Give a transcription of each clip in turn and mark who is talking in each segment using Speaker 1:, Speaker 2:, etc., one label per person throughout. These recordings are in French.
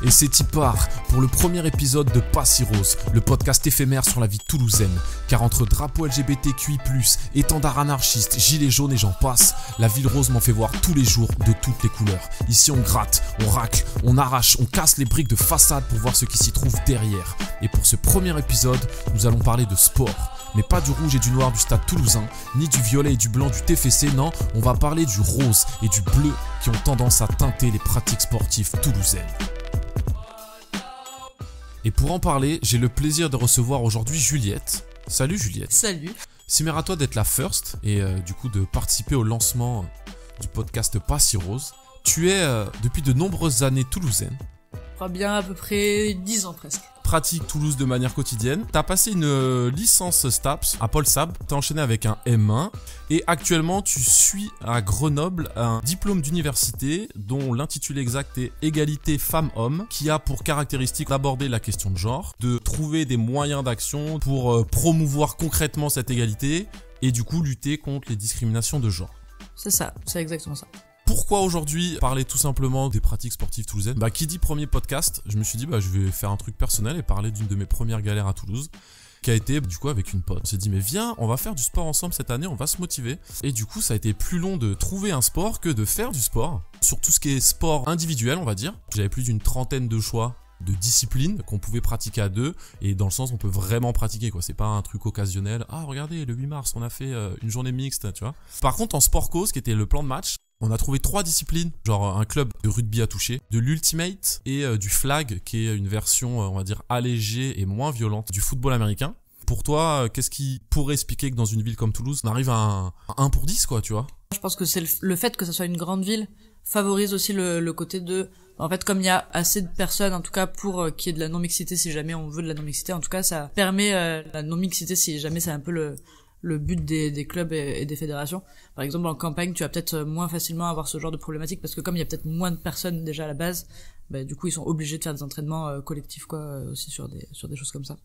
Speaker 1: Et c'est y part pour le premier épisode de Pas si rose, le podcast éphémère sur la vie toulousaine. Car entre drapeau LGBTQI+, étendard anarchiste, gilets jaunes et j'en passe, la ville rose m'en fait voir tous les jours de toutes les couleurs. Ici on gratte, on racle, on arrache, on casse les briques de façade pour voir ce qui s'y trouve derrière. Et pour ce premier épisode, nous allons parler de sport. Mais pas du rouge et du noir du stade toulousain, ni du violet et du blanc du TFC, non, on va parler du rose et du bleu qui ont tendance à teinter les pratiques sportives toulousaines. Et pour en parler, j'ai le plaisir de recevoir aujourd'hui Juliette. Salut Juliette.
Speaker 2: Salut.
Speaker 1: C'est à toi d'être la first et du coup de participer au lancement du podcast Pas si rose. Tu es depuis de nombreuses années toulousaine.
Speaker 2: Je crois bien à peu près 10 ans presque.
Speaker 1: Pratique Toulouse de manière quotidienne. T'as passé une licence STAPS à Paul Sab. T'as enchaîné avec un M1 et actuellement tu suis à Grenoble un diplôme d'université dont l'intitulé exact est Égalité femmes-hommes, qui a pour caractéristique d'aborder la question de genre, de trouver des moyens d'action pour promouvoir concrètement cette égalité et du coup lutter contre les discriminations de genre.
Speaker 2: C'est ça, c'est exactement ça.
Speaker 1: Pourquoi aujourd'hui parler tout simplement des pratiques sportives toulousaines ? Qui dit premier podcast, je me suis dit je vais faire un truc personnel et parler d'une de mes premières galères à Toulouse, qui a été du coup avec une pote. On s'est dit mais viens, on va faire du sport ensemble cette année, on va se motiver. Et du coup ça a été plus long de trouver un sport que de faire du sport. Sur tout ce qui est sport individuel on va dire, j'avais plus d'une trentaine de choix de disciplines qu'on pouvait pratiquer à deux, et dans le sens on peut vraiment pratiquer quoi, c'est pas un truc occasionnel. Ah regardez, le 8 mars on a fait une journée mixte, tu vois. Par contre en sport co, ce qui était le plan de match, on a trouvé 3 disciplines, genre un club de rugby à toucher, de l'ultimate et du flag, qui est une version, on va dire, allégée et moins violente du football américain. Pour toi, qu'est-ce qui pourrait expliquer que dans une ville comme Toulouse, on arrive à un 1 pour 10, quoi, tu vois ?
Speaker 2: Je pense que c'est le fait que ça soit une grande ville favorise aussi le côté de... En fait, comme il y a assez de personnes, en tout cas, pour qu'il y ait de la non-mixité, si jamais on veut de la non-mixité, en tout cas, ça permet la non-mixité si jamais c'est un peu le but des clubs et des fédérations. Par exemple, en campagne, tu vas peut-être moins facilement avoir ce genre de problématique parce que comme il y a peut-être moins de personnes déjà à la base, du coup, ils sont obligés de faire des entraînements collectifs, quoi, aussi sur des choses comme ça.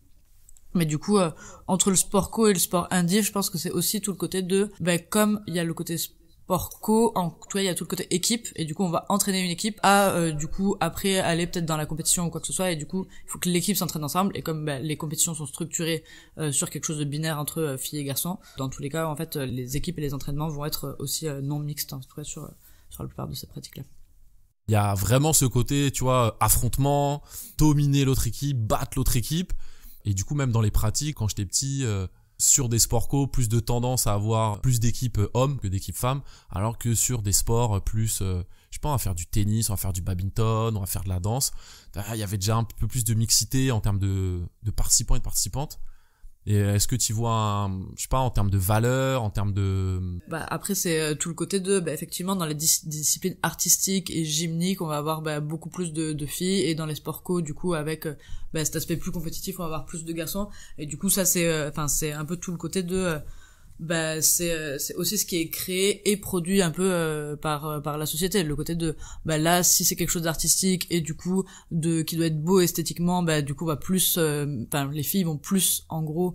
Speaker 2: Mais du coup, entre le sport co et le sport indiv, je pense que c'est aussi tout le côté de, comme il y a le côté sport co, en tout cas, il y a tout le côté équipe, et du coup, on va entraîner une équipe à, du coup, après, aller peut-être dans la compétition ou quoi que ce soit, et du coup, il faut que l'équipe s'entraîne ensemble, et comme les compétitions sont structurées sur quelque chose de binaire entre filles et garçons, dans tous les cas, en fait, les équipes et les entraînements vont être aussi non mixtes, en tout cas, sur la plupart de ces pratiques-là.
Speaker 1: Il y a vraiment ce côté, tu vois, affrontement, dominer l'autre équipe, battre l'autre équipe, et du coup, même dans les pratiques, quand j'étais petit... sur des sports co, plus de tendance à avoir plus d'équipes hommes que d'équipes femmes, alors que sur des sports plus, je sais pas, on va faire du tennis, on va faire du badminton, on va faire de la danse, il y avait déjà un peu plus de mixité en termes de participants et de participantes. Et est-ce que tu vois, je sais pas, en termes de valeur, en termes de...
Speaker 2: Après, c'est tout le côté de, effectivement, dans les disciplines artistiques et gymniques, on va avoir beaucoup plus de filles, et dans les sports co, du coup, avec cet aspect plus compétitif, on va avoir plus de garçons. Et du coup, ça, c'est un peu tout le côté de... c'est aussi ce qui est créé et produit un peu par la société, le côté de là si c'est quelque chose d'artistique et du coup qui doit être beau esthétiquement, du coup va plus les filles vont plus en gros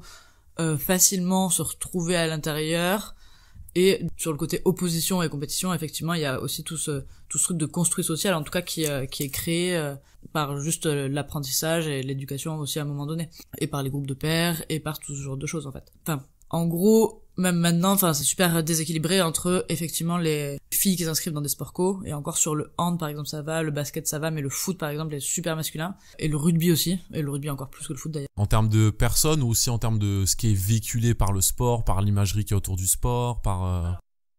Speaker 2: facilement se retrouver à l'intérieur. Et sur le côté opposition et compétition, effectivement, il y a aussi tout ce truc de construit social, en tout cas qui est créé par juste l'apprentissage et l'éducation aussi à un moment donné, et par les groupes de pairs et par tout ce genre de choses en fait. En gros, même maintenant, c'est super déséquilibré entre, effectivement, les filles qui s'inscrivent dans des sports co, et encore sur le hand, par exemple, ça va, le basket, ça va, mais le foot, par exemple, est super masculin, et le rugby aussi, et le rugby encore plus que le foot, d'ailleurs.
Speaker 1: En termes de personnes, ou aussi en termes de ce qui est véhiculé par le sport, par l'imagerie qui est autour du sport, par...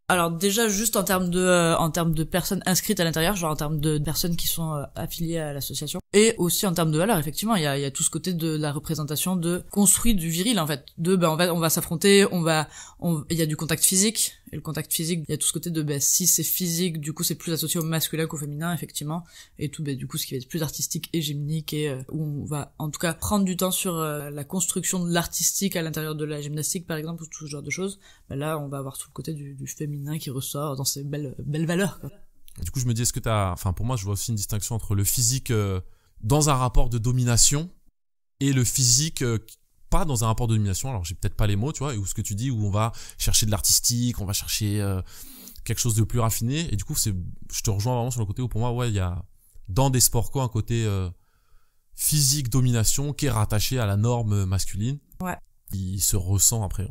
Speaker 2: Alors déjà juste en termes de personnes inscrites à l'intérieur, genre en termes de personnes qui sont affiliées à l'association, et aussi en termes de valeurs, effectivement, il y a tout ce côté de la représentation de construit du viril en fait, de on va s'affronter, il y a du contact physique, et le contact physique, il y a tout ce côté de si c'est physique, du coup c'est plus associé au masculin qu'au féminin effectivement, et tout du coup ce qui va être plus artistique et gymnique, et où on va en tout cas prendre du temps sur la construction de l'artistique à l'intérieur de la gymnastique par exemple, ou tout ce genre de choses. Là on va avoir tout le côté du féminin qui ressort dans ses belles valeurs, quoi.
Speaker 1: Du coup je me dis, est-ce que pour moi je vois aussi une distinction entre le physique dans un rapport de domination et le physique pas dans un rapport de domination, alors j'ai peut-être pas les mots, tu vois, ou ce que tu dis, où on va chercher de l'artistique, on va chercher quelque chose de plus raffiné, et du coup je te rejoins vraiment sur le côté où pour moi il y a dans des sports co un côté physique domination qui est rattaché à la norme masculine.
Speaker 2: Ouais.
Speaker 1: Il se ressent, après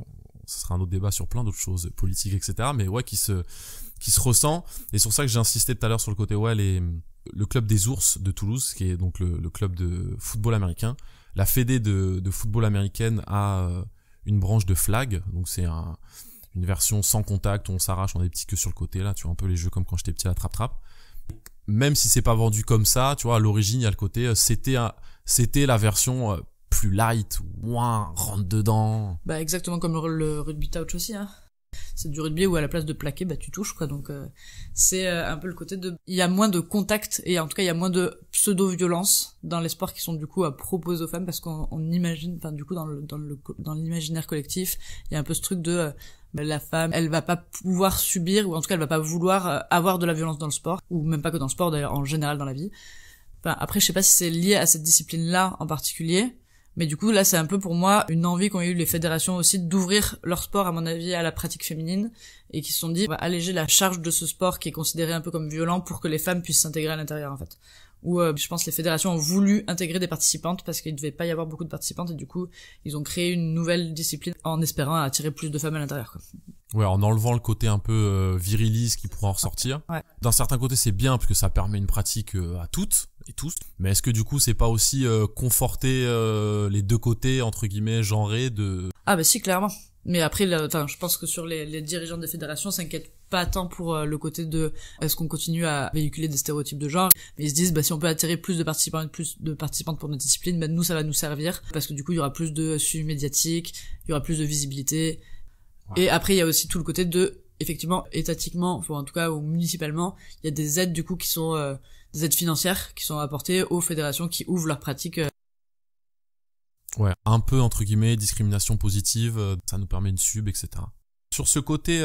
Speaker 1: ce sera un autre débat sur plein d'autres choses politiques, etc., mais ouais, qui se ressent. Et c'est pour ça que j'ai insisté tout à l'heure sur le côté le club des Ours de Toulouse, qui est donc le club de football américain. La fédé de football américaine a une branche de flag, donc c'est une version sans contact où on s'arrache, on a des petits queues sur le côté, là, tu vois, un peu les jeux comme quand j'étais petit à la trappe-trappe. Même si c'est pas vendu comme ça, tu vois, à l'origine, il y a le côté, c'était la version plus light, moins rentre dedans.
Speaker 2: Bah, exactement comme le rugby touch aussi, hein. C'est du rugby où à la place de plaquer, bah tu touches, quoi. Donc c'est un peu le côté de, il y a moins de contact et en tout cas il y a moins de pseudo-violence dans les sports qui sont du coup à proposer aux femmes, parce qu'on imagine, enfin du coup dans l'imaginaire collectif, il y a un peu ce truc de la femme, elle va pas pouvoir subir, ou en tout cas elle va pas vouloir avoir de la violence dans le sport, ou même pas que dans le sport d'ailleurs, en général dans la vie. Enfin, après je sais pas si c'est lié à cette discipline-là en particulier. Mais du coup, là, c'est un peu pour moi une envie qu'ont eu les fédérations aussi d'ouvrir leur sport, à mon avis, à la pratique féminine, et qui se sont dit, on va alléger la charge de ce sport qui est considéré un peu comme violent pour que les femmes puissent s'intégrer à l'intérieur, en fait. Où je pense que les fédérations ont voulu intégrer des participantes parce qu'il devait pas y avoir beaucoup de participantes, et du coup, ils ont créé une nouvelle discipline en espérant attirer plus de femmes à l'intérieur, quoi.
Speaker 1: Ouais, en enlevant le côté un peu viriliste qui pourrait en ressortir.
Speaker 2: Ouais.
Speaker 1: D'un certain côté, c'est bien parce que ça permet une pratique à toutes et tous. Mais est-ce que du coup, c'est pas aussi conforter les deux côtés entre guillemets genrés de...
Speaker 2: Ah bah si, clairement. Mais après, je pense que sur les dirigeants des fédérations s'inquiètent pas tant pour le côté de est-ce qu'on continue à véhiculer des stéréotypes de genre, mais ils se disent si on peut attirer plus de participantes pour notre discipline, nous ça va nous servir, parce que du coup il y aura plus de suivi médiatique, il y aura plus de visibilité. Ouais. Et après il y a aussi tout le côté de, effectivement, étatiquement, enfin en tout cas ou municipalement, il y a des aides du coup qui sont des aides financières qui sont apportées aux fédérations qui ouvrent leurs pratiques.
Speaker 1: Ouais, un peu entre guillemets discrimination positive, ça nous permet une sub, etc. Sur ce côté,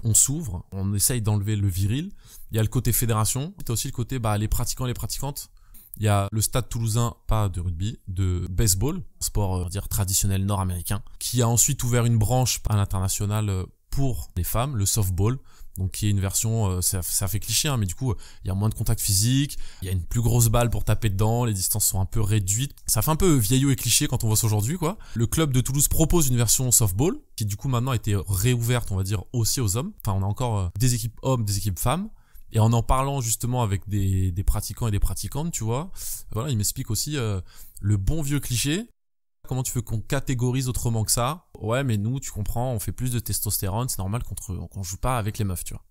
Speaker 1: on s'ouvre, on essaye d'enlever le viril. Il y a le côté fédération, il y a aussi le côté les pratiquants, les pratiquantes. Il y a le stade toulousain, pas de rugby, de baseball, sport on va dire traditionnel nord-américain, qui a ensuite ouvert une branche à l'international pour les femmes, le softball. Donc qui est une version, ça fait cliché, hein, mais du coup il y a moins de contact physique, il y a une plus grosse balle pour taper dedans, les distances sont un peu réduites. Ça fait un peu vieillot et cliché quand on voit ça aujourd'hui, quoi. Le club de Toulouse propose une version softball qui du coup maintenant a été réouverte, on va dire, aussi aux hommes. Enfin, on a encore des équipes hommes, des équipes femmes. Et en parlant justement avec des pratiquants et des pratiquantes, tu vois, voilà, il m'explique aussi le bon vieux cliché. Comment tu veux qu'on catégorise autrement que ça? Ouais, mais nous, tu comprends, on fait plus de testostérone, c'est normal qu'on joue pas avec les meufs, tu vois.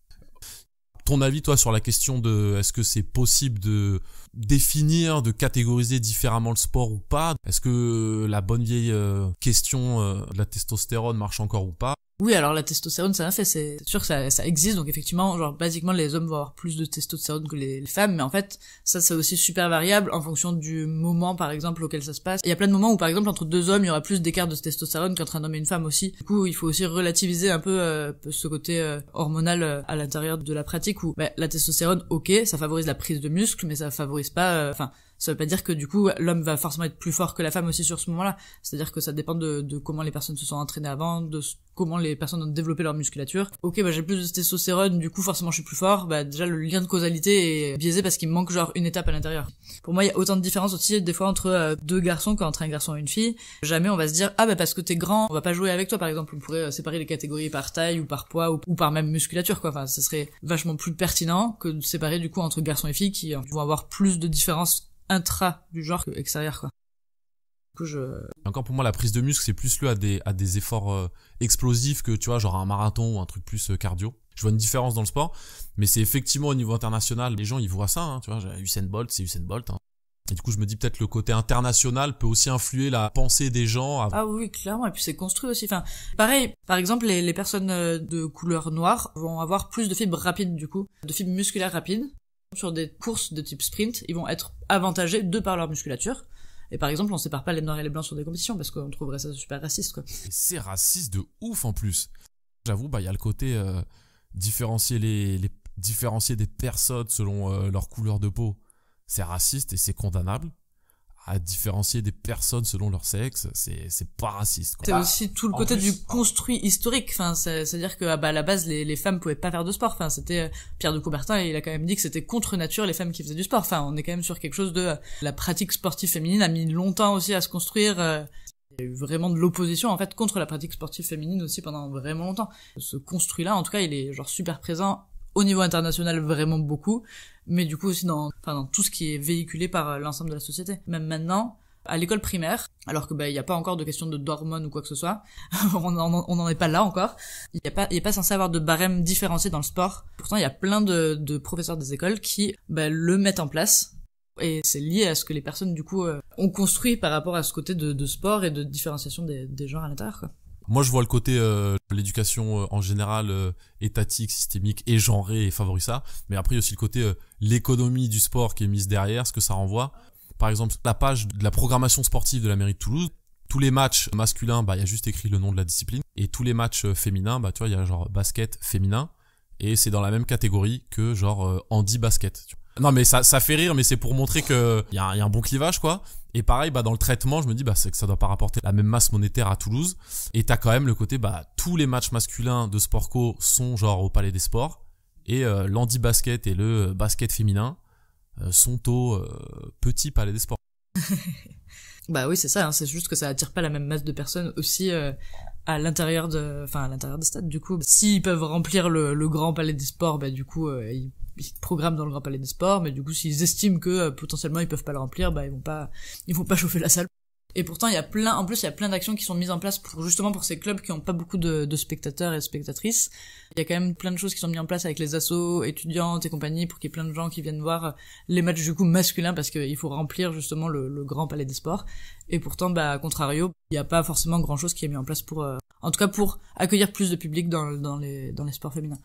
Speaker 1: Ton avis, toi, sur la question de est-ce que c'est possible de définir, de catégoriser différemment le sport ou pas? Est-ce que la bonne vieille question de la testostérone marche encore ou pas?
Speaker 2: Oui, alors la testostérone, ça en fait, c'est sûr que ça existe, donc effectivement, genre, basiquement, les hommes vont avoir plus de testostérone que les femmes, mais en fait, ça, c'est aussi super variable en fonction du moment, par exemple, auquel ça se passe. Il y a plein de moments où, par exemple, entre deux hommes, il y aura plus d'écart de testostérone qu'entre un homme et une femme aussi. Du coup, il faut aussi relativiser un peu ce côté hormonal à l'intérieur de la pratique où, la testostérone, ok, ça favorise la prise de muscle, mais ça favorise pas, ça veut pas dire que du coup l'homme va forcément être plus fort que la femme aussi sur ce moment-là. C'est-à-dire que ça dépend de comment les personnes se sont entraînées avant, comment les personnes ont développé leur musculature. Ok, j'ai plus de testostérone, du coup forcément je suis plus fort. Déjà le lien de causalité est biaisé parce qu'il me manque genre une étape à l'intérieur. Pour moi, il y a autant de différences aussi des fois entre deux garçons qu'entre un garçon et une fille. Jamais on va se dire parce que t'es grand, on va pas jouer avec toi par exemple. On pourrait séparer les catégories par taille ou par poids ou par même musculature quoi. Enfin, ça serait vachement plus pertinent que de séparer du coup entre garçons et filles qui vont avoir plus de différences intra du genre que extérieur quoi. Du coup,
Speaker 1: Encore pour moi la prise de muscle c'est plus lié à des efforts explosifs que tu vois genre un marathon ou un truc plus cardio. Je vois une différence dans le sport, mais c'est effectivement au niveau international, les gens ils voient ça, hein, tu vois, Usain Bolt, c'est Usain Bolt. Hein. Et du coup je me dis peut-être le côté international peut aussi influer la pensée des gens.
Speaker 2: Ah oui, clairement, et puis c'est construit aussi. Enfin, pareil, par exemple les personnes de couleur noire vont avoir plus de fibres rapides du coup, de fibres musculaires rapides. Sur des courses de type sprint, ils vont être avantagés de par leur musculature. Et par exemple, on sépare pas les noirs et les blancs sur des compétitions parce qu'on trouverait ça super raciste, quoi.
Speaker 1: Et c'est raciste de ouf en plus. J'avoue, il y a le côté différencier différencier des personnes selon leur couleur de peau. C'est raciste et c'est condamnable. à différencier des personnes selon leur sexe, c'est pas raciste, quoi.
Speaker 2: C'est aussi tout le côté du construit historique. Enfin, c'est-à-dire que à la base, les femmes pouvaient pas faire de sport. Enfin, c'était Pierre de Coubertin, et il a quand même dit que c'était contre nature les femmes qui faisaient du sport. Enfin, on est quand même sur quelque chose de la pratique sportive féminine a mis longtemps aussi à se construire. Il y a eu vraiment de l'opposition en fait contre la pratique sportive féminine aussi pendant vraiment longtemps. Ce construit-là, en tout cas, il est genre super présent au niveau international, vraiment beaucoup, mais du coup aussi dans tout ce qui est véhiculé par l'ensemble de la société. Même maintenant, à l'école primaire, alors que il y a pas encore de question d'hormones ou quoi que ce soit, on en est pas là encore. Il y a pas censé avoir de barème différencié dans le sport. Pourtant, il y a plein de professeurs des écoles qui le mettent en place. Et c'est lié à ce que les personnes du coup ont construit par rapport à ce côté de sport et de différenciation des genres à l'intérieur, quoi.
Speaker 1: Moi, je vois le côté l'éducation en général étatique, systémique et genrée et favorise ça. Mais après, il y a aussi le côté l'économie du sport qui est mise derrière, ce que ça renvoie. Par exemple, la page de la programmation sportive de la mairie de Toulouse, tous les matchs masculins, il y a juste écrit le nom de la discipline. Et tous les matchs féminins, tu vois, il y a genre basket féminin. Et c'est dans la même catégorie que genre handi-basket. Non, mais ça fait rire, mais c'est pour montrer que il y a un bon clivage, quoi. Et pareil, dans le traitement, je me dis, c'est que ça doit pas rapporter la même masse monétaire à Toulouse. Et t'as quand même le côté, tous les matchs masculins de Sport Co sont genre au Palais des Sports. Et l'handi-basket et le basket féminin sont au petit Palais des Sports.
Speaker 2: Oui, c'est ça, hein, c'est juste que ça attire pas la même masse de personnes aussi à l'intérieur des stades. Du coup, s'ils peuvent remplir le grand Palais des Sports, du coup, ils programment dans le Grand Palais des Sports, mais du coup s'ils estiment que potentiellement ils peuvent pas le remplir, ils vont pas chauffer la salle. Et pourtant il y a plein d'actions qui sont mises en place pour ces clubs qui ont pas beaucoup de spectateurs et de spectatrices. Il y a quand même plein de choses qui sont mises en place avec les assos étudiantes et compagnie pour qu'il y ait plein de gens qui viennent voir les matchs du coup masculins parce qu'il faut remplir justement le Grand Palais des Sports. Et pourtant à contrario, il y a pas forcément grand chose qui est mis en place pour en tout cas pour accueillir plus de public dans les sports féminins.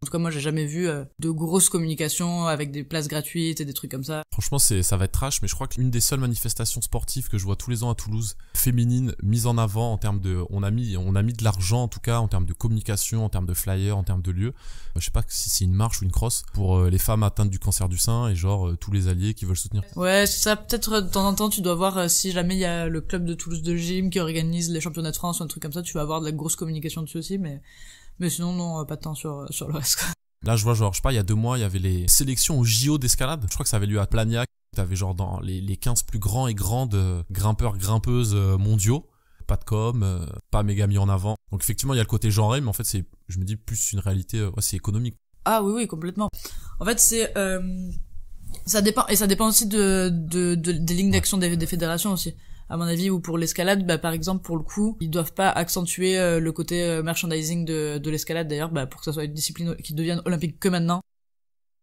Speaker 2: En tout cas, moi, j'ai jamais vu de grosses communications avec des places gratuites et des trucs comme ça.
Speaker 1: Franchement, ça va être trash, mais je crois qu'une des seules manifestations sportives que je vois tous les ans à Toulouse, féminine, mise en avant en termes de, on a mis de l'argent en tout cas, en termes de communication, en termes de flyers, en termes de lieux. Je sais pas si c'est une marche ou une crosse pour les femmes atteintes du cancer du sein et genre tous les alliés qui veulent soutenir.
Speaker 2: Ouais, c'est ça. Peut-être de temps en temps, tu dois voir si jamais il y a le club de Toulouse de gym qui organise les championnats de France ou un truc comme ça, tu vas avoir de la grosse communication dessus aussi, mais sinon, non, pas de temps sur le reste, quoi.
Speaker 1: Là, je vois genre, je sais pas, il y a 2 mois, il y avait les sélections au JO d'escalade. Je crois que ça avait lieu à Plagnac. T'avais genre dans les 15 plus grands et grandes grimpeurs, grimpeuses mondiaux. Pas de com, pas méga mis en avant. Donc effectivement, il y a le côté genré, mais en fait, je me dis plus une réalité, c'est économique.
Speaker 2: Ah oui, complètement. En fait, ça dépend aussi des lignes d'action des fédérations aussi. À mon avis, ou pour l'escalade, par exemple, pour le coup, ils doivent pas accentuer le côté merchandising de l'escalade, d'ailleurs, pour que ça soit une discipline qui devienne olympique que maintenant.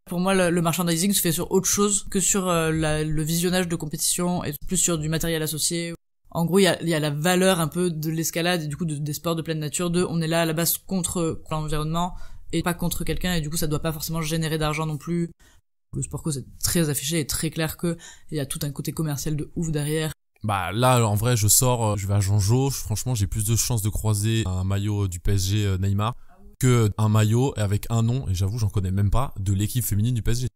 Speaker 2: Pour moi, le merchandising se fait sur autre chose que sur le visionnage de compétition et plus sur du matériel associé. En gros, il y a la valeur un peu de l'escalade et du coup des sports de pleine nature on est là à la base contre l'environnement et pas contre quelqu'un, et du coup ça doit pas forcément générer d'argent non plus. Le sport co, c'est très affiché et très clair que il y a tout un côté commercial de ouf derrière.
Speaker 1: Là, en vrai, je vais à Jean-Jo. Franchement, j'ai plus de chances de croiser un maillot du PSG Neymar que un maillot avec un nom, et j'avoue, j'en connais même pas, de l'équipe féminine du PSG.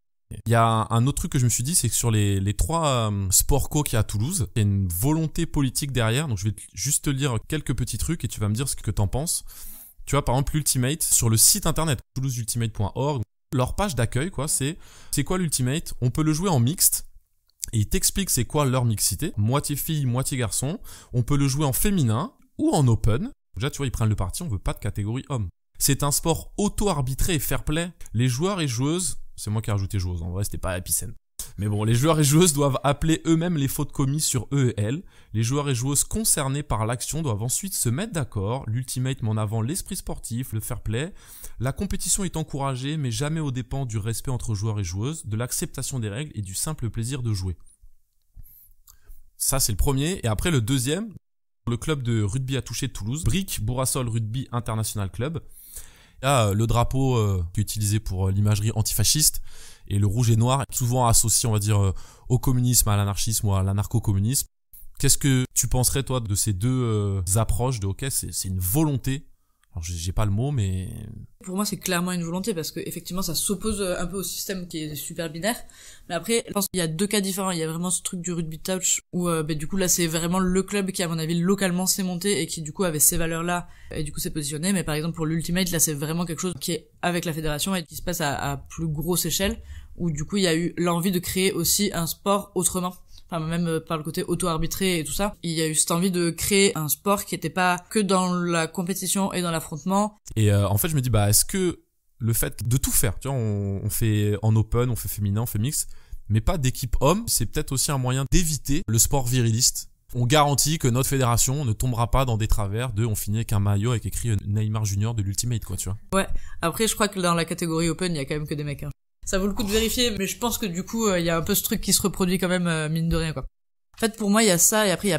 Speaker 1: Il y a un autre truc que je me suis dit, c'est que sur les 3 sport co qu'il y a à Toulouse, il y a une volonté politique derrière. Donc je vais juste te lire quelques petits trucs et tu vas me dire ce que t'en penses. Tu vois, par exemple, l'Ultimate, sur le site internet toulouseultimate.org, leur page d'accueil, quoi, c'est quoi l'Ultimate? On peut le jouer en mixte. Et ils t'expliquent c'est quoi leur mixité, moitié fille, moitié garçon. On peut le jouer en féminin ou en open. Déjà, tu vois, ils prennent le parti, on veut pas de catégorie homme. C'est un sport auto-arbitré et fair play. Les joueurs et joueuses, c'est moi qui ai rajouté joueuses, en vrai, c'était pas épicène. Mais bon, les joueurs et joueuses doivent appeler eux-mêmes les fautes commises sur eux et elles. Les joueurs et joueuses concernés par l'action doivent ensuite se mettre d'accord. L'Ultimate met en avant l'esprit sportif, le fair play. La compétition est encouragée, mais jamais aux dépens du respect entre joueurs et joueuses, de l'acceptation des règles et du simple plaisir de jouer. Ça, c'est le premier. Et après, le deuxième, le club de rugby à toucher de Toulouse, Brick Bourrassol Rugby International Club. Là, le drapeau qui est utilisé pour l'imagerie antifasciste et le rouge et noir, souvent associé, on va dire, au communisme, à l'anarchisme ou à l'anarcho-communisme. Qu'est-ce que tu penserais, toi, de ces deux approches de hockey? C'est une volonté Alors j'ai pas le mot, mais
Speaker 2: Pour moi, c'est clairement une volonté parce que effectivement, ça s'oppose un peu au système qui est super binaire. Mais après, je pense qu'il y a deux cas différents. Il y a vraiment ce truc du rugby touch où, du coup, là, c'est vraiment le club qui, à mon avis, localement s'est monté et qui, du coup, avait ces valeurs-là et du coup, s'est positionné. Mais par exemple, pour l'Ultimate, là, c'est vraiment quelque chose qui est avec la fédération et qui se passe à plus grosse échelle où, du coup, il y a eu l'envie de créer aussi un sport autrement. Enfin, même par le côté auto-arbitré et tout ça, il y a eu cette envie de créer un sport qui était pas que dans la compétition et dans l'affrontement.
Speaker 1: Et en fait, je me dis, bah, est-ce que le fait de tout faire, tu vois, on fait en open, on fait féminin, on fait mix, mais pas d'équipe homme, c'est peut-être aussi un moyen d'éviter le sport viriliste. On garantit que notre fédération ne tombera pas dans des travers de on finit avec un maillot avec écrit Neymar Junior de l'Ultimate, quoi, tu vois.
Speaker 2: Ouais. Après, je crois que dans la catégorie open, il y a quand même que des mecs, hein. Ça vaut le coup de vérifier, mais je pense que du coup, il y a un peu ce truc qui se reproduit quand même, mine de rien, quoi. En fait, pour moi, il y a ça, et après, il y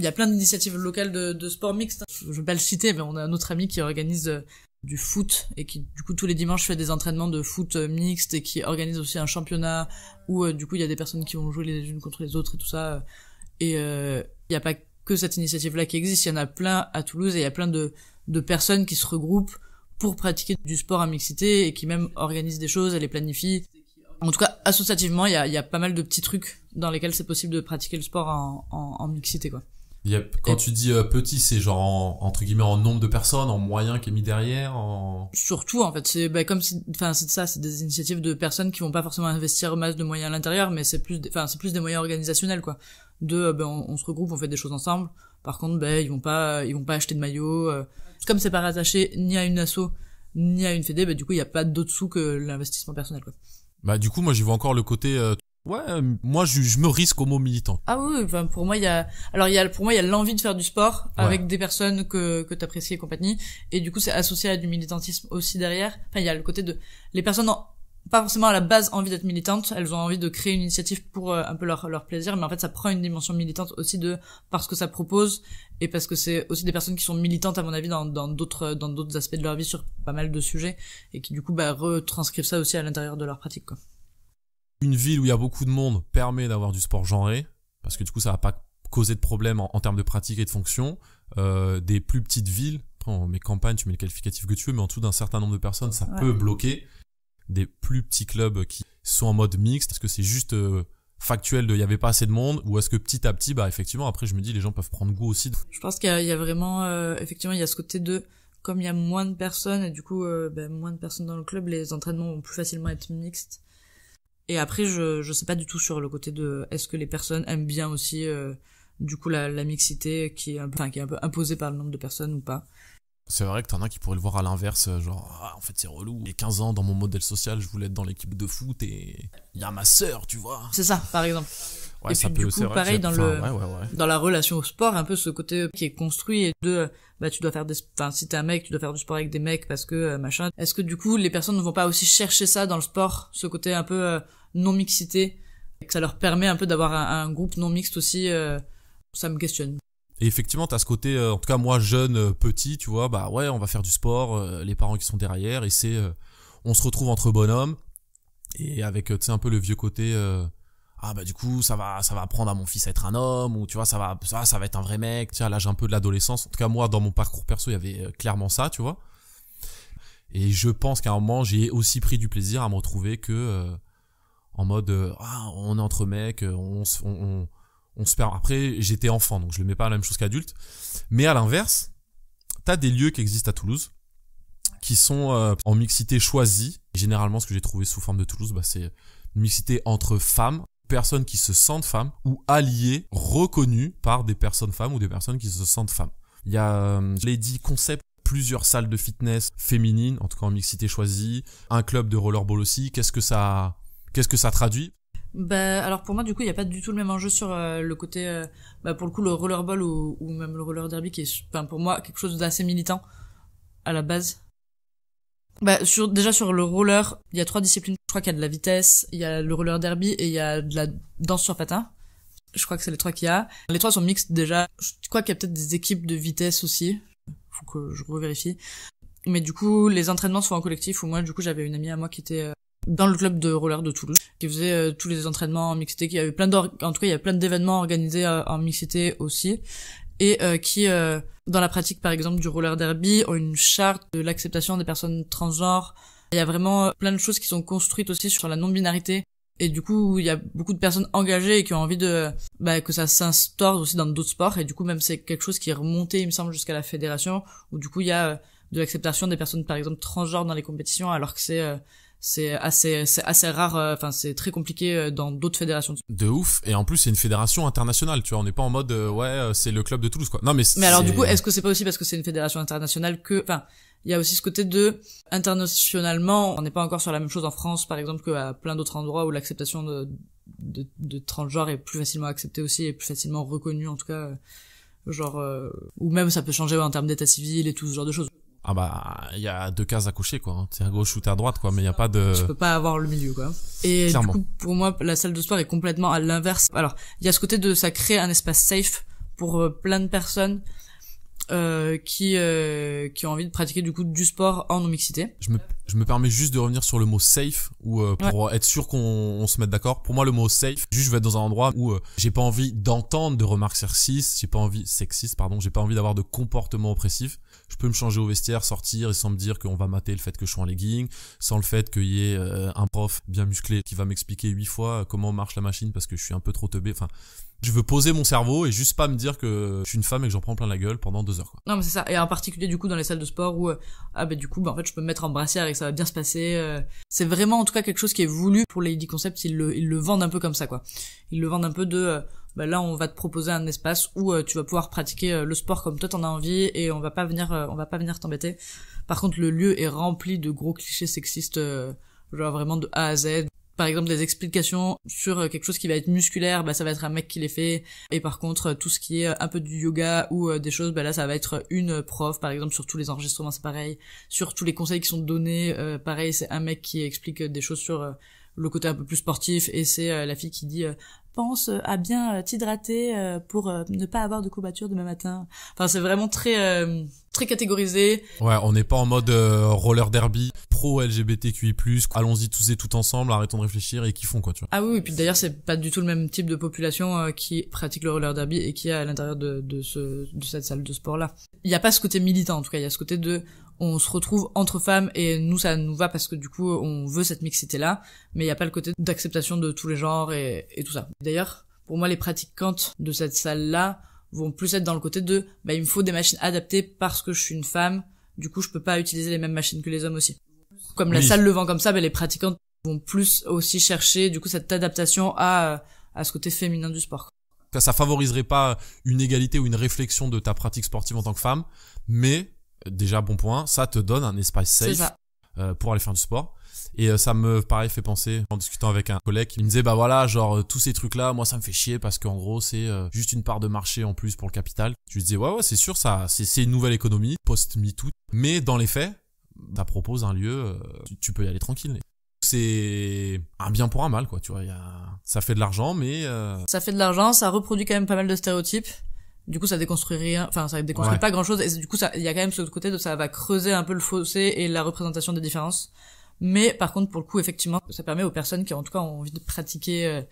Speaker 2: a plein d'initiatives locales de sport mixte. Je vais pas le citer, mais on a un autre ami qui organise du foot, et qui, du coup, tous les dimanches fait des entraînements de foot mixte, et qui organise aussi un championnat, où, du coup, il y a des personnes qui vont jouer les unes contre les autres et tout ça. Et il y a pas que cette initiative-là qui existe, il y en a plein à Toulouse, et il y a plein de personnes qui se regroupent pour pratiquer du sport en mixité et qui même organisent des choses, elle les planifie. En tout cas, associativement, il y a pas mal de petits trucs dans lesquels c'est possible de pratiquer le sport en mixité, quoi.
Speaker 1: Quand tu dis petit, c'est genre entre guillemets en nombre de personnes, en moyen qui est mis derrière,
Speaker 2: Surtout, en fait, c'est c'est ça, c'est des initiatives de personnes qui vont pas forcément investir masse de moyens à l'intérieur, mais c'est plus des moyens organisationnels, quoi. On se regroupe, on fait des choses ensemble. Par contre, ils vont pas acheter de maillot. Comme c'est pas rattaché ni à une asso ni à une fédé, du coup il y a pas d'autre sous que l'investissement personnel, quoi.
Speaker 1: Bah du coup moi j'y vois encore le côté moi je me risque au mot militant.
Speaker 2: Ah oui, enfin pour moi il y a l'envie de faire du sport avec des personnes que t'apprécies et compagnie, et du coup c'est associé à du militantisme aussi derrière. Enfin il y a le côté de les personnes pas forcément à la base envie d'être militantes, elles ont envie de créer une initiative pour un peu leur plaisir, mais en fait ça prend une dimension militante aussi parce que ça propose, et parce que c'est aussi des personnes qui sont militantes à mon avis dans d'autres aspects de leur vie sur pas mal de sujets, et qui du coup retranscrivent ça aussi à l'intérieur de leur pratique, quoi.
Speaker 1: Une ville où il y a beaucoup de monde permet d'avoir du sport genré, parce que du coup ça va pas causer de problème en termes de pratique et de fonction. Des plus petites villes, mes campagnes tu mets le qualificatif que tu veux, mais en dessous d'un certain nombre de personnes ça peut bloquer. Des plus petits clubs qui sont en mode mixte, est-ce que c'est juste factuel de il y avait pas assez de monde, ou est-ce que petit à petit effectivement après je me dis les gens peuvent prendre goût aussi.
Speaker 2: Je pense qu'il y a vraiment effectivement il y a ce côté de comme il y a moins de personnes et du coup moins de personnes dans le club, les entraînements vont plus facilement être mixtes. Et après je sais pas du tout sur le côté de est-ce que les personnes aiment bien aussi du coup la mixité qui est un peu imposée par le nombre de personnes ou pas.
Speaker 1: C'est vrai que t'en as qui pourraient le voir à l'inverse, genre en fait c'est relou, j'ai 15 ans dans mon modèle social, je voulais être dans l'équipe de foot et il y a ma sœur, tu vois.
Speaker 2: C'est ça, par exemple.
Speaker 1: Ouais,
Speaker 2: et
Speaker 1: ça
Speaker 2: puis
Speaker 1: peut,
Speaker 2: du coup pareil dans dans la relation au sport, un peu ce côté qui est construit et de tu dois faire si t'es un mec, tu dois faire du sport avec des mecs parce que machin. Est-ce que du coup les personnes ne vont pas aussi chercher ça dans le sport, ce côté un peu non mixité, et que ça leur permet un peu d'avoir un groupe non mixte aussi, ça me questionne.
Speaker 1: Et effectivement, t'as ce côté, en tout cas moi jeune, petit, tu vois, on va faire du sport, les parents qui sont derrière, et c'est, on se retrouve entre bonhommes, et avec, tu sais, un peu le vieux côté, du coup ça va apprendre à mon fils à être un homme, ou tu vois, ça va être un vrai mec, tu sais, à l'âge un peu de l'adolescence. En tout cas moi dans mon parcours perso il y avait clairement ça, tu vois. Et je pense qu'à un moment j'ai aussi pris du plaisir à me retrouver que en mode on est entre mecs, on se perd. Après, j'étais enfant, donc je le mets pas à la même chose qu'adulte. Mais à l'inverse, t'as des lieux qui existent à Toulouse, qui sont en mixité choisie. Généralement, ce que j'ai trouvé sous forme de Toulouse, c'est une mixité entre femmes, personnes qui se sentent femmes, ou alliées, reconnues par des personnes femmes ou des personnes qui se sentent femmes. Il y a, je l'ai dit, concept, plusieurs salles de fitness féminines, en tout cas en mixité choisie, un club de rollerball aussi. Qu'est-ce que ça traduit ?
Speaker 2: Alors pour moi du coup il y a pas du tout le même enjeu sur le côté pour le coup le rollerball ou même le roller derby qui est pour moi quelque chose d'assez militant à la base. Déjà sur le roller, il y a 3 disciplines. Je crois qu'il y a de la vitesse, il y a le roller derby et il y a de la danse sur patin. Je crois que c'est les 3 qu'il y a. Les 3 sont mixtes déjà. Je crois qu'il y a peut-être des équipes de vitesse aussi. Faut que je revérifie. Mais du coup, les entraînements sont en collectif, ou moi du coup j'avais une amie à moi qui était dans le club de roller de Toulouse, qui faisait tous les entraînements en mixité, qui avait en tout cas il y a plein d'événements organisés en mixité aussi, et qui dans la pratique par exemple du roller derby ont une charte de l'acceptation des personnes transgenres. Il y a vraiment plein de choses qui sont construites aussi sur la non-binarité. Et du coup, il y a beaucoup de personnes engagées et qui ont envie de que ça s'instaure aussi dans d'autres sports. Et du coup, même c'est quelque chose qui est remonté, il me semble, jusqu'à la fédération, où du coup, il y a de l'acceptation des personnes, par exemple, transgenres dans les compétitions, alors que c'est assez rare, enfin c'est très compliqué dans d'autres fédérations.
Speaker 1: De ouf. Et en plus, c'est une fédération internationale, tu vois. On n'est pas en mode c'est le club de Toulouse, quoi. Non, mais
Speaker 2: alors du coup, est-ce que c'est pas aussi parce que c'est une fédération internationale que, enfin, il y a aussi ce côté de internationalement, on n'est pas encore sur la même chose en France, par exemple, qu'à plein d'autres endroits où l'acceptation de transgenre est plus facilement acceptée aussi et plus facilement reconnue, en tout cas, ou même ça peut changer en termes d'état civil et tout ce genre de choses.
Speaker 1: Ah bah, il y a 2 cases à cocher, quoi. T'es à gauche ou t'es à droite, quoi, mais il y a pas de...
Speaker 2: Tu peux pas avoir le milieu, quoi. Et
Speaker 1: clairement.
Speaker 2: Du coup, pour moi, la salle de sport est complètement à l'inverse. Alors, il y a ce côté de ça crée un espace safe pour plein de personnes qui ont envie de pratiquer du coup du sport en non-mixité.
Speaker 1: Je me permets juste de revenir sur le mot safe ou pour être sûr qu'on se mette d'accord. Pour moi, le mot safe, juste je vais être dans un endroit où j'ai pas envie d'entendre de remarques sexistes, j'ai pas envie d'avoir de comportement oppressif. Je peux me changer au vestiaire, sortir et sans me dire qu'on va mater le fait que je suis en legging, sans le fait qu'il y ait un prof bien musclé qui va m'expliquer 8 fois comment marche la machine parce que je suis un peu trop teubé. Enfin, je veux poser mon cerveau et juste pas me dire que je suis une femme et que j'en prends plein la gueule pendant 2 heures, quoi.
Speaker 2: Non mais c'est ça, et en particulier du coup dans les salles de sport où du coup en fait je peux me mettre en brassière et que ça va bien se passer. C'est vraiment en tout cas quelque chose qui est voulu pour les Lady Concept, ils le vendent un peu comme ça, quoi. Ils le vendent un peu de là on va te proposer un espace où tu vas pouvoir pratiquer le sport comme toi t'en as envie et on va pas venir t'embêter. Par contre le lieu est rempli de gros clichés sexistes genre vraiment de A à Z. Par exemple, des explications sur quelque chose qui va être musculaire, ça va être un mec qui les fait. Et par contre, tout ce qui est un peu du yoga ou des choses, là, ça va être une prof. Par exemple, sur tous les enregistrements, c'est pareil. Sur tous les conseils qui sont donnés, pareil, c'est un mec qui explique des choses sur le côté un peu plus sportif. Et c'est la fille qui dit pense à bien t'hydrater pour ne pas avoir de courbatures demain matin. Enfin, c'est vraiment très catégorisé.
Speaker 1: Ouais, on n'est pas en mode roller derby, pro LGBTQI+, allons-y tous et tout ensemble, arrêtons de réfléchir et kiffons, quoi, tu vois.
Speaker 2: Ah oui, et puis d'ailleurs, c'est pas du tout le même type de population qui pratique le roller derby et qui est à l'intérieur de cette salle de sport-là. Il y a pas ce côté militant, en tout cas, il y a ce côté de on se retrouve entre femmes et nous ça nous va parce que du coup on veut cette mixité-là, mais il y a pas le côté d'acceptation de tous les genres et tout ça. D'ailleurs, pour moi, les pratiquantes de cette salle-là vont plus être dans le côté de il me faut des machines adaptées parce que je suis une femme, du coup je peux pas utiliser les mêmes machines que les hommes aussi. Comme la salle le vend comme ça, les pratiquantes vont plus aussi chercher du coup cette adaptation à ce côté féminin du sport.
Speaker 1: Ça favoriserait pas une égalité ou une réflexion de ta pratique sportive en tant que femme, mais déjà bon point, ça te donne un espace safe pour aller faire du sport. Et ça me fait penser en discutant avec un collègue, il me disait tous ces trucs là moi ça me fait chier parce qu'en gros c'est juste une part de marché en plus pour le capital. Je lui disais ouais c'est sûr, ça c'est une nouvelle économie post MeToo, mais dans les faits ça propose un lieu, tu peux y aller tranquille. C'est un bien pour un mal, quoi, tu vois, ça fait de l'argent, mais
Speaker 2: ça fait de l'argent, ça reproduit quand même pas mal de stéréotypes. Du coup, ça déconstruit rien, enfin, ça déconstruit pas grand chose, et du coup, il y a quand même ce côté de ça va creuser un peu le fossé et la représentation des différences. Mais, par contre, pour le coup, effectivement, ça permet aux personnes qui, en tout cas, ont envie de pratiquer,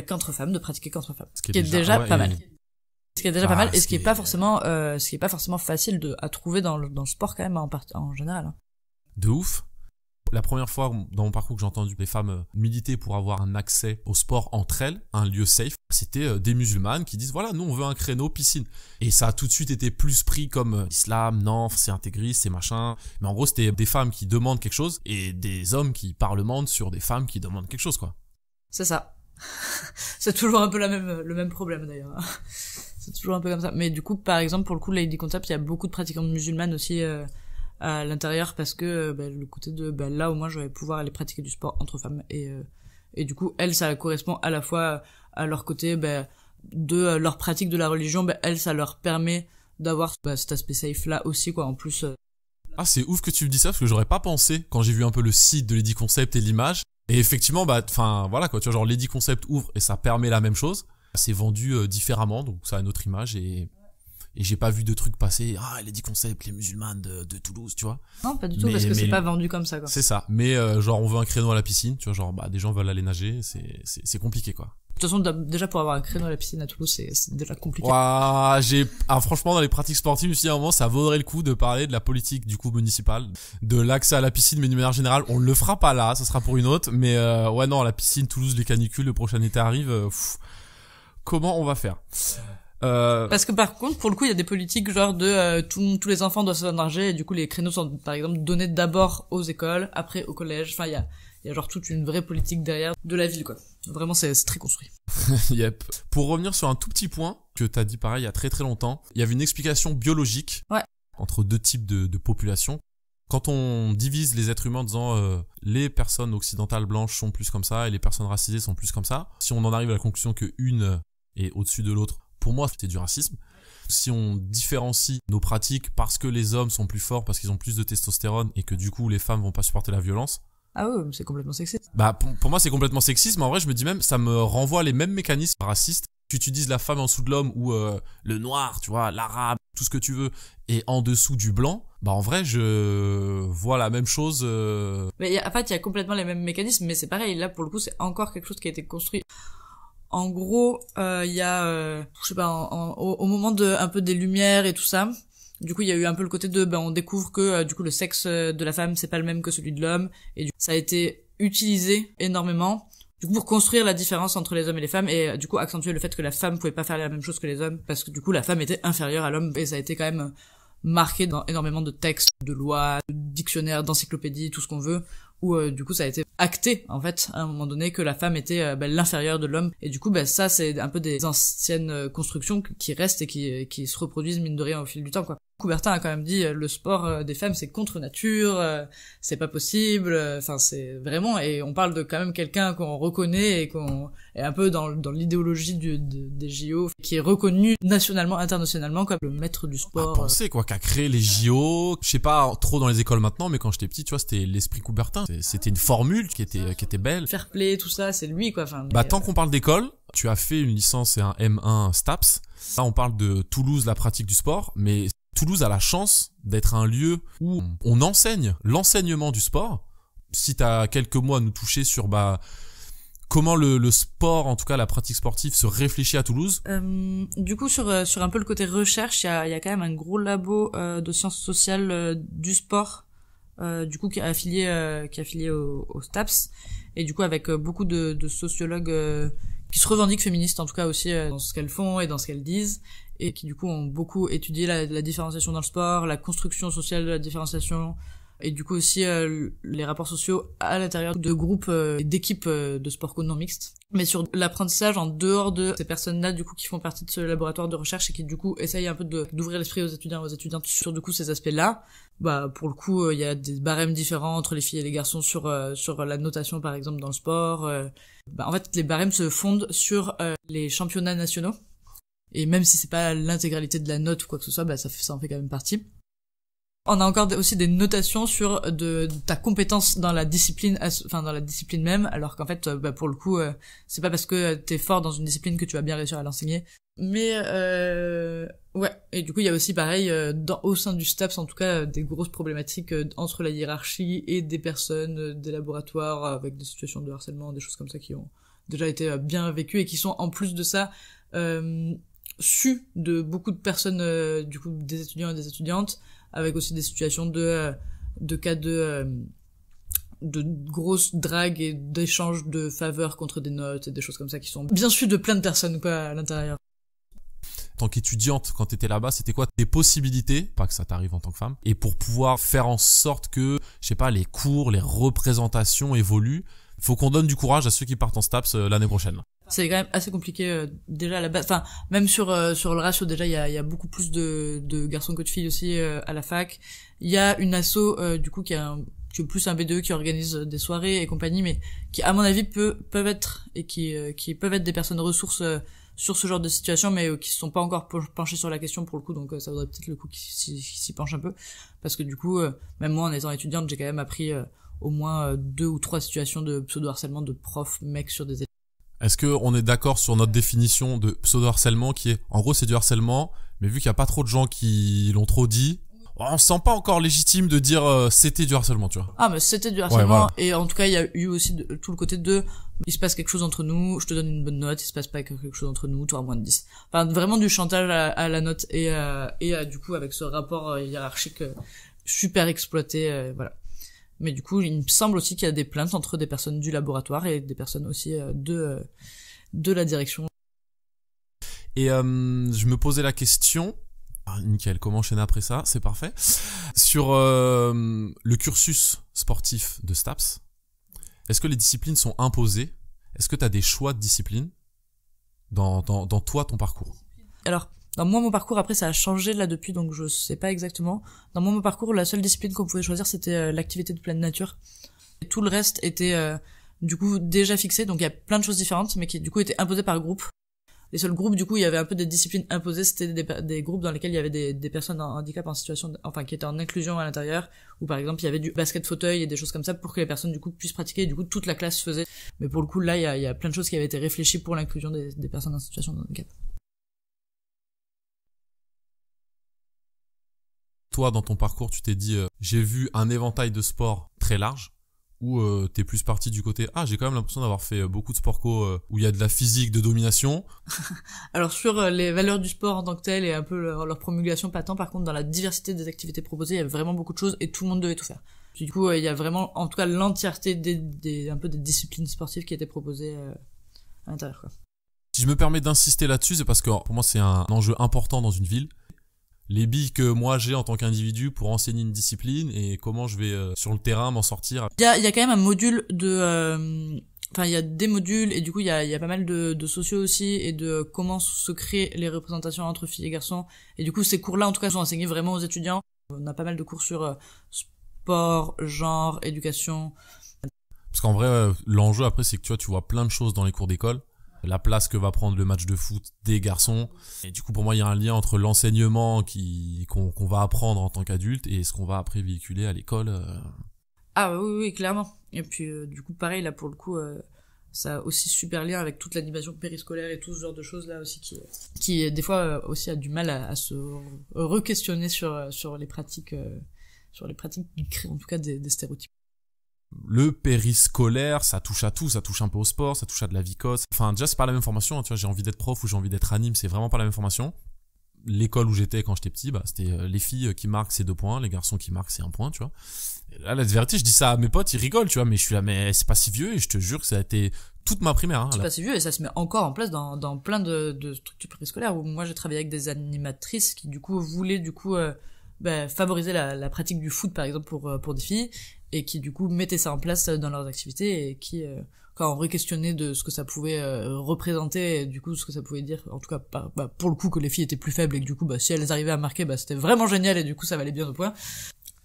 Speaker 2: qu'entre femmes, de pratiquer qu'entre femmes. Ce qui est déjà pas mal. Ce qui est déjà pas mal, et ce qui est pas forcément facile à trouver dans le sport, quand même, en général. Hein.
Speaker 1: De ouf. La première fois dans mon parcours que j'ai entendu des femmes militer pour avoir un accès au sport entre elles, un lieu safe, c'était des musulmanes qui disent voilà, nous on veut un créneau piscine. Et ça a tout de suite été plus pris comme l'islam, non, c'est intégriste, c'est machin. Mais en gros, c'était des femmes qui demandent quelque chose et des hommes qui parlementent sur des femmes qui demandent quelque chose, quoi.
Speaker 2: C'est ça. C'est toujours un peu le même problème d'ailleurs. C'est toujours un peu comme ça. Mais du coup, par exemple, pour le coup, Lady Concept, il y a beaucoup de pratiquantes musulmanes aussi à l'intérieur parce que le côté de là au moins je vais pouvoir aller pratiquer du sport entre femmes et du coup elles ça correspond à la fois à leur côté de leur pratique de la religion, elles ça leur permet d'avoir cet aspect safe là aussi, quoi, en plus.
Speaker 1: Ah, c'est ouf que tu me dis ça parce que j'aurais pas pensé quand j'ai vu un peu le site de Lady Concept et l'image. Et effectivement voilà quoi, tu vois, genre Lady Concept ouvre et ça permet la même chose, c'est vendu différemment, donc ça a une autre image et et j'ai pas vu de trucs passer, elle a dit concept, les musulmanes de Toulouse, tu vois.
Speaker 2: Non, pas du tout, parce que c'est pas vendu comme ça, quoi.
Speaker 1: C'est ça. Mais, genre, on veut un créneau à la piscine, tu vois, genre, des gens veulent aller nager, c'est compliqué, quoi.
Speaker 2: De toute façon, déjà, pour avoir un créneau à la piscine à Toulouse, c'est déjà compliqué.
Speaker 1: Franchement, dans les pratiques sportives, je me suis dit, à un moment, ça vaudrait le coup de parler de la politique, du coup, municipale, de l'accès à la piscine, mais d'une manière générale, on le fera pas là, ça sera pour une autre, mais, la piscine, Toulouse, les canicules, le prochain été arrive, comment on va faire?
Speaker 2: Parce que par contre, pour le coup, il y a des politiques genre de tous les enfants doivent savoir nager, et du coup, les créneaux sont, par exemple, donnés d'abord aux écoles, après au collège, enfin, il y a genre toute une vraie politique derrière de la ville, quoi. Vraiment, c'est très construit.
Speaker 1: Yep. Pour revenir sur un tout petit point que t'as dit pareil il y a très très longtemps, il y avait une explication biologique entre deux types de populations. Quand on divise les êtres humains en disant les personnes occidentales blanches sont plus comme ça et les personnes racisées sont plus comme ça, si on en arrive à la conclusion que une est au-dessus de l'autre, pour moi c'était du racisme. Si on différencie nos pratiques parce que les hommes sont plus forts, parce qu'ils ont plus de testostérone et que du coup les femmes vont pas supporter la violence,
Speaker 2: ah ouais, c'est complètement sexiste.
Speaker 1: Pour moi c'est complètement sexiste, mais en vrai je me dis même ça me renvoie les mêmes mécanismes racistes. Tu utilises la femme en dessous de l'homme ou le noir, tu vois, l'arabe, tout ce que tu veux, et en dessous du blanc, en vrai je vois la même chose.
Speaker 2: Mais en fait il y a complètement les mêmes mécanismes, mais c'est pareil, là pour le coup c'est encore quelque chose qui a été construit. En gros, il y a, je sais pas, au moment un peu des lumières et tout ça. Du coup, il y a eu un peu le côté de, on découvre que, du coup, le sexe de la femme, c'est pas le même que celui de l'homme. Et ça a été utilisé énormément, du coup, pour construire la différence entre les hommes et les femmes. Et, du coup, accentuer le fait que la femme pouvait pas faire la même chose que les hommes. Parce que, du coup, la femme était inférieure à l'homme. Et ça a été quand même marqué dans énormément de textes, de lois, de dictionnaires, d'encyclopédies, tout ce qu'on veut. Où, du coup, ça a été acté, en fait, à un moment donné, que la femme était l'inférieure de l'homme. Et du coup, ça, c'est un peu des anciennes constructions qui restent et qui se reproduisent, mine de rien, au fil du temps, quoi. Coubertin a quand même dit le sport des femmes c'est contre nature, c'est pas possible, enfin c'est vraiment, et on parle de quand même quelqu'un qu'on reconnaît et qu'on est un peu dans l'idéologie des JO, qui est reconnu nationalement, internationalement comme le maître du sport.
Speaker 1: Penser quoi, qu'à créer les JO, je sais pas trop dans les écoles maintenant, mais quand j'étais petit, tu vois, c'était l'esprit Coubertin, c'était une formule qui était belle.
Speaker 2: Fair play, tout ça, c'est lui quoi. Enfin.
Speaker 1: Tant qu'on parle d'école, tu as fait une licence et un M1 STAPS. Là, on parle de Toulouse, la pratique du sport, mais Toulouse a la chance d'être un lieu où on enseigne l'enseignement du sport. Si t'as quelques mots à nous toucher sur comment le sport, en tout cas la pratique sportive, se réfléchit à Toulouse.
Speaker 2: Du coup, sur un peu le côté recherche, il y a quand même un gros labo de sciences sociales du sport, du coup qui est affilié au STAPS, et du coup avec beaucoup de sociologues qui se revendiquent féministes, en tout cas aussi dans ce qu'elles font et dans ce qu'elles disent, et qui du coup ont beaucoup étudié la différenciation dans le sport, la construction sociale de la différenciation, et du coup aussi les rapports sociaux à l'intérieur de groupes et d'équipes de sport co non mixtes. Mais sur l'apprentissage en dehors de ces personnes-là, du coup, qui font partie de ce laboratoire de recherche et qui du coup essayent un peu d'ouvrir l'esprit aux étudiants et aux étudiantes sur du coup ces aspects-là, pour le coup il y a des barèmes différents entre les filles et les garçons sur la notation par exemple dans le sport. En fait les barèmes se fondent sur les championnats nationaux, et même si c'est pas l'intégralité de la note ou quoi que ce soit, ça en fait quand même partie. On a encore aussi des notations sur de ta compétence dans la discipline, dans la discipline même, alors qu'en fait, pour le coup, c'est pas parce que t'es fort dans une discipline que tu vas bien réussir à l'enseigner. Mais ouais, et du coup, il y a aussi pareil, au sein du STAPS, en tout cas, des grosses problématiques entre la hiérarchie et des personnes, des laboratoires, avec des situations de harcèlement, des choses comme ça qui ont déjà été bien vécues et qui sont en plus de ça su de beaucoup de personnes, du coup des étudiants et des étudiantes, avec aussi des situations de cas de grosses dragues et d'échanges de faveurs contre des notes et des choses comme ça qui sont bien sues de plein de personnes quoi à l'intérieur.
Speaker 1: En tant qu'étudiante, quand t'étais là-bas, c'était quoi tes possibilités, pas que ça t'arrive en tant que femme, et pour pouvoir faire en sorte que, je sais pas, les cours, les représentations évoluent, faut qu'on donne du courage à ceux qui partent en STAPS l'année prochaine.
Speaker 2: C'est quand même assez compliqué déjà à la base. Enfin, même sur le ratio déjà, il y a beaucoup plus de garçons que de filles aussi à la fac. Il y a une asso du coup qui est plus un B2 qui organise des soirées et compagnie, mais qui à mon avis peuvent être et qui peuvent être des personnes ressources sur ce genre de situation, mais qui se sont pas encore penchées sur la question pour le coup. Donc ça vaudrait peut-être le coup qu'ils s'y penchent un peu, parce que du coup, même moi en étant étudiante, j'ai quand même appris au moins 2 ou 3 situations de pseudo-harcèlement de profs mecs sur des élèves.
Speaker 1: Est-ce que on est d'accord sur notre définition de pseudo-harcèlement qui est, en gros, c'est du harcèlement, Mais vu qu'il y a pas trop de gens qui l'ont trop dit, on se sent pas encore légitime de dire c'était du harcèlement, tu vois.
Speaker 2: Ah, mais c'était du harcèlement.
Speaker 1: Ouais, voilà.
Speaker 2: Et en tout cas, il y a eu aussi tout le côté de, il se passe quelque chose entre nous, je te donne une bonne note, il se passe pas quelque chose entre nous, tu auras moins de 10. Enfin, vraiment du chantage à la note et du coup, avec ce rapport hiérarchique super exploité, voilà. Mais du coup, il me semble aussi qu'il y a des plaintes entre des personnes du laboratoire et des personnes aussi de la direction.
Speaker 1: Et je me posais la question, nickel, comment enchaîner après ça, c'est parfait, sur le cursus sportif de STAPS. Est-ce que les disciplines sont imposées? Est-ce que tu as des choix de disciplines dans toi, ton parcours?
Speaker 2: Alors, dans moi, mon parcours, après, ça a changé là depuis, donc je sais pas exactement. Dans moi, mon parcours, la seule discipline qu'on pouvait choisir, c'était l'activité de pleine nature. Et tout le reste était, du coup, déjà fixé, donc il y a plein de choses différentes, mais qui, du coup, étaient imposées par groupe. Les seuls groupes, du coup, il y avait un peu des disciplines imposées, c'était des groupes dans lesquels il y avait des personnes en handicap en situation, enfin, qui étaient en inclusion à l'intérieur, où par exemple, il y avait du basket fauteuil et des choses comme ça pour que les personnes, du coup, puissent pratiquer, et du coup, toute la classe faisait. Mais pour le coup, là, il y a plein de choses qui avaient été réfléchies pour l'inclusion des personnes en situation de handicap.
Speaker 1: Toi, dans ton parcours, tu t'es dit, j'ai vu un éventail de sports très large, ou t'es plus parti du côté, j'ai quand même l'impression d'avoir fait beaucoup de sports co où il y a de la physique, de domination.
Speaker 2: Alors sur les valeurs du sport en tant que tel et un peu leur promulgation, pas tant. Par contre, dans la diversité des activités proposées, il y avait vraiment beaucoup de choses et tout le monde devait tout faire. Puis, du coup, il y a vraiment, en tout cas, l'entièreté un peu des disciplines sportives qui étaient proposées à l'intérieur, quoi.
Speaker 1: Si je me permets d'insister là-dessus, c'est parce que pour moi, c'est un enjeu important dans une ville. Les billes que moi j'ai en tant qu'individu pour enseigner une discipline et comment je vais sur le terrain m'en sortir.
Speaker 2: Il y a quand même un module de enfin il y a des modules et du coup il y a pas mal de sociaux aussi et de comment se créent les représentations entre filles et garçons, et du coup ces cours-là en tout cas sont enseignés vraiment aux étudiants. On a pas mal de cours sur sport, genre, éducation.
Speaker 1: Parce qu'en vrai l'enjeu après c'est que tu vois plein de choses dans les cours d'école. La place que va prendre le match de foot des garçons. Et du coup, pour moi, il y a un lien entre l'enseignement qu'on va apprendre en tant qu'adulte et ce qu'on va après véhiculer à l'école.
Speaker 2: Ah oui, clairement. Et puis, du coup, pareil, là, pour le coup, ça a aussi super lien avec toute l'animation périscolaire et tout ce genre de choses là aussi qui des fois aussi a du mal à se re-questionner sur les pratiques qui créent en tout cas des stéréotypes.
Speaker 1: Le périscolaire, ça touche à tout, ça touche un peu au sport, ça touche à de la vicose. Enfin, déjà, c'est pas la même formation, hein, tu vois, j'ai envie d'être prof ou j'ai envie d'être anime, c'est vraiment pas la même formation. L'école où j'étais quand j'étais petit, c'était les filles qui marquent c'est 2 points, les garçons qui marquent c'est 1 point, tu vois. Et là, la vérité, je dis ça à mes potes, ils rigolent, tu vois, mais je suis là, mais c'est pas si vieux et je te jure que ça a été toute ma primaire. Hein,
Speaker 2: c'est pas si vieux et ça se met encore en place dans plein de structures périscolaires où moi j'ai travaillé avec des animatrices qui du coup voulaient favoriser la pratique du foot par exemple pour des filles, et qui du coup mettaient ça en place dans leurs activités et qui quand on re-questionnait de ce que ça pouvait représenter et du coup ce que ça pouvait dire, en tout cas pour le coup que les filles étaient plus faibles et que du coup si elles arrivaient à marquer c'était vraiment génial et du coup ça valait bien 2 points.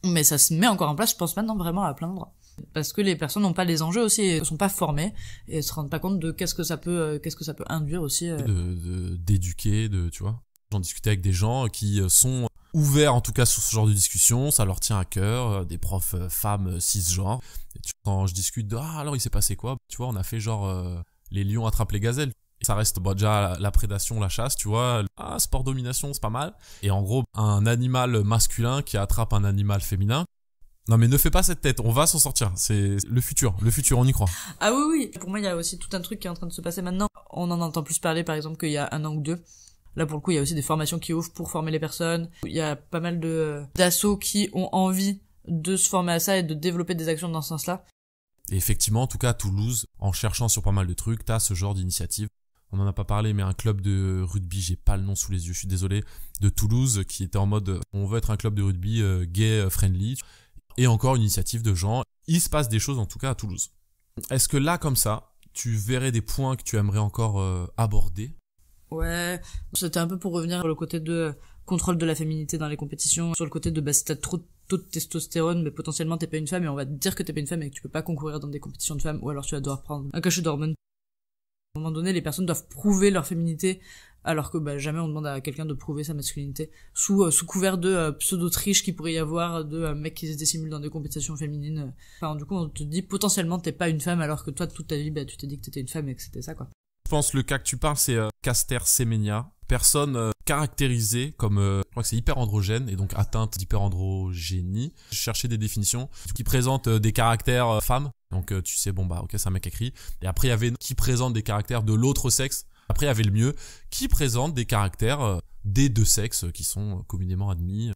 Speaker 2: Mais ça se met encore en place, je pense maintenant vraiment à plein d'endroits. Parce que les personnes n'ont pas les enjeux aussi, et sont pas formées, et se rendent pas compte de qu'est-ce que ça peut induire aussi.
Speaker 1: D'éduquer, tu vois. J'en discutais avec des gens qui sont ouverts en tout cas sur ce genre de discussion, ça leur tient à cœur, des profs femmes cisgenres. Et quand je discute de alors il s'est passé quoi, tu vois, on a fait genre les lions attrapent les gazelles. Ça reste déjà la prédation, la chasse, tu vois. Sport domination, c'est pas mal. Et en gros, un animal masculin qui attrape un animal féminin. Non mais ne fais pas cette tête, on va s'en sortir. C'est le futur, on y croit.
Speaker 2: Ah oui. Pour moi, il y a aussi tout un truc qui est en train de se passer maintenant. On en entend plus parler, par exemple, qu'il y a 1 an ou 2. Là, pour le coup, il y a aussi des formations qui ouvrent pour former les personnes. Il y a pas mal d'assos qui ont envie de se former à ça et de développer des actions dans ce sens-là.
Speaker 1: Et effectivement, en tout cas à Toulouse, en cherchant sur pas mal de trucs, t'as ce genre d'initiative. On en a pas parlé, mais un club de rugby, j'ai pas le nom sous les yeux, je suis désolé, de Toulouse, qui était en mode, on veut être un club de rugby gay friendly. Et encore une initiative de gens. Il se passe des choses en tout cas à Toulouse. Est-ce que là, comme ça, tu verrais des points que tu aimerais encore aborder?
Speaker 2: Ouais, c'était un peu pour revenir sur le côté de contrôle de la féminité dans les compétitions, sur le côté de si t'as trop de taux de testostérone, mais potentiellement t'es pas une femme et on va te dire que t'es pas une femme et que tu peux pas concourir dans des compétitions de femmes, ou alors tu vas devoir prendre un cachet d'hormones. À un moment donné, les personnes doivent prouver leur féminité, alors que jamais on demande à quelqu'un de prouver sa masculinité sous couvert de pseudo-triche qu'il pourrait y avoir de mecs qui se dissimulent dans des compétitions féminines. Enfin, du coup, on te dit potentiellement t'es pas une femme, alors que toi, toute ta vie, tu t'es dit que t'étais une femme et que c'était ça, quoi.
Speaker 1: Je pense que le cas que tu parles, c'est Caster Semenya, personne caractérisée comme, je crois que c'est hyperandrogène et donc atteinte d'hyperandrogénie. Je cherchais des définitions qui présentent des caractères femmes. Donc tu sais, bon bah ok, c'est un mec écrit. Et après il y avait qui présente des caractères de l'autre sexe. Après il y avait le mieux qui présente des caractères des deux sexes qui sont communément admis.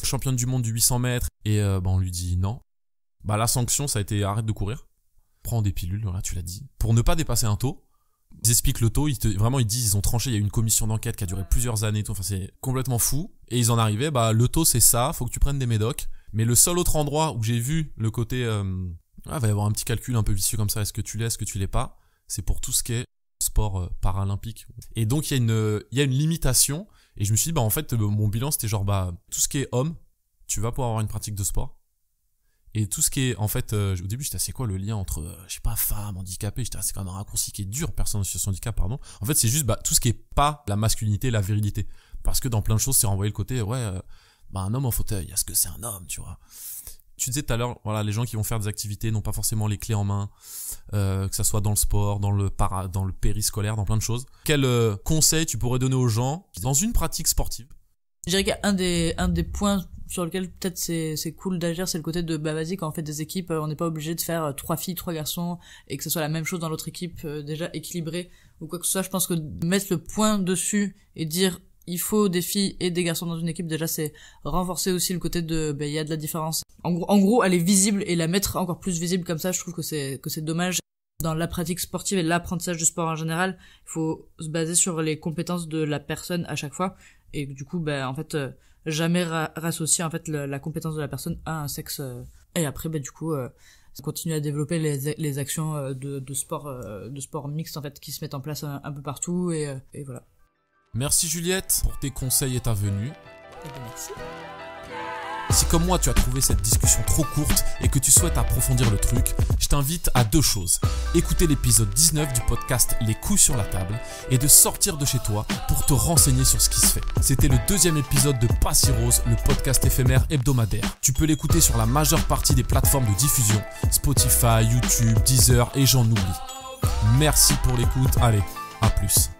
Speaker 1: Championne du monde du 800 mètres et on lui dit non. Bah la sanction ça a été arrête de courir. Prends des pilules, voilà, tu l'as dit. Pour ne pas dépasser un taux. Ils expliquent le taux, vraiment ils disent, ils ont tranché, il y a eu une commission d'enquête qui a duré plusieurs années et tout, enfin c'est complètement fou. Et ils en arrivaient, bah le taux c'est ça, faut que tu prennes des médocs. Mais le seul autre endroit où j'ai vu le côté, va y avoir un petit calcul un peu vicieux comme ça, est-ce que tu l'es, est-ce que tu l'es pas, c'est pour tout ce qui est sport paralympique. Et donc il y a une limitation, et je me suis dit, bah en fait mon bilan c'était genre, bah tout ce qui est homme, tu vas pouvoir avoir une pratique de sport. Et tout ce qui est, en fait, au début, j'étais, c'est quoi le lien entre, je sais pas, femme, handicapée, j'étais, c'est quand même un raccourci qui est dur, personne en situation de handicap, pardon. En fait, c'est juste, bah, tout ce qui est pas la masculinité, la virilité. Parce que dans plein de choses, c'est renvoyé le côté, un homme en fauteuil, est-ce que c'est un homme, tu vois? Tu disais tout à l'heure, voilà, les gens qui vont faire des activités n'ont pas forcément les clés en main, que ça soit dans le sport, dans le périscolaire, dans plein de choses. Quel conseil tu pourrais donner aux gens dans une pratique sportive?
Speaker 2: Je dirais qu'un des points sur lequel peut-être c'est cool d'agir, c'est le côté de bah vas-y, quand on fait des équipes, on n'est pas obligé de faire 3 filles, 3 garçons et que ce soit la même chose dans l'autre équipe, déjà équilibré ou quoi que ce soit. Je pense que mettre le point dessus et dire il faut des filles et des garçons dans une équipe, déjà c'est renforcer aussi le côt de il y a de la différence. En gros elle est visible, et la mettre encore plus visible comme ça, je trouve que c'est dommage. Dans la pratique sportive et l'apprentissage du sport en général, il faut se baser sur les compétences de la personne à chaque fois, et du coup en fait jamais rassocier en fait la compétence de la personne à un sexe, et après du coup continuer à développer les actions de sport mixte en fait qui se mettent en place un peu partout, et voilà.
Speaker 1: Merci Juliette pour tes conseils et ta venue.
Speaker 2: Et bien, merci.
Speaker 1: Si comme moi tu as trouvé cette discussion trop courte et que tu souhaites approfondir le truc, je t'invite à 2 choses. Écouter l'épisode 19 du podcast Les couilles sur la table et de sortir de chez toi pour te renseigner sur ce qui se fait. C'était le 2e épisode de Pas si rose, le podcast éphémère hebdomadaire. Tu peux l'écouter sur la majeure partie des plateformes de diffusion, Spotify, YouTube, Deezer et j'en oublie. Merci pour l'écoute, allez, à plus.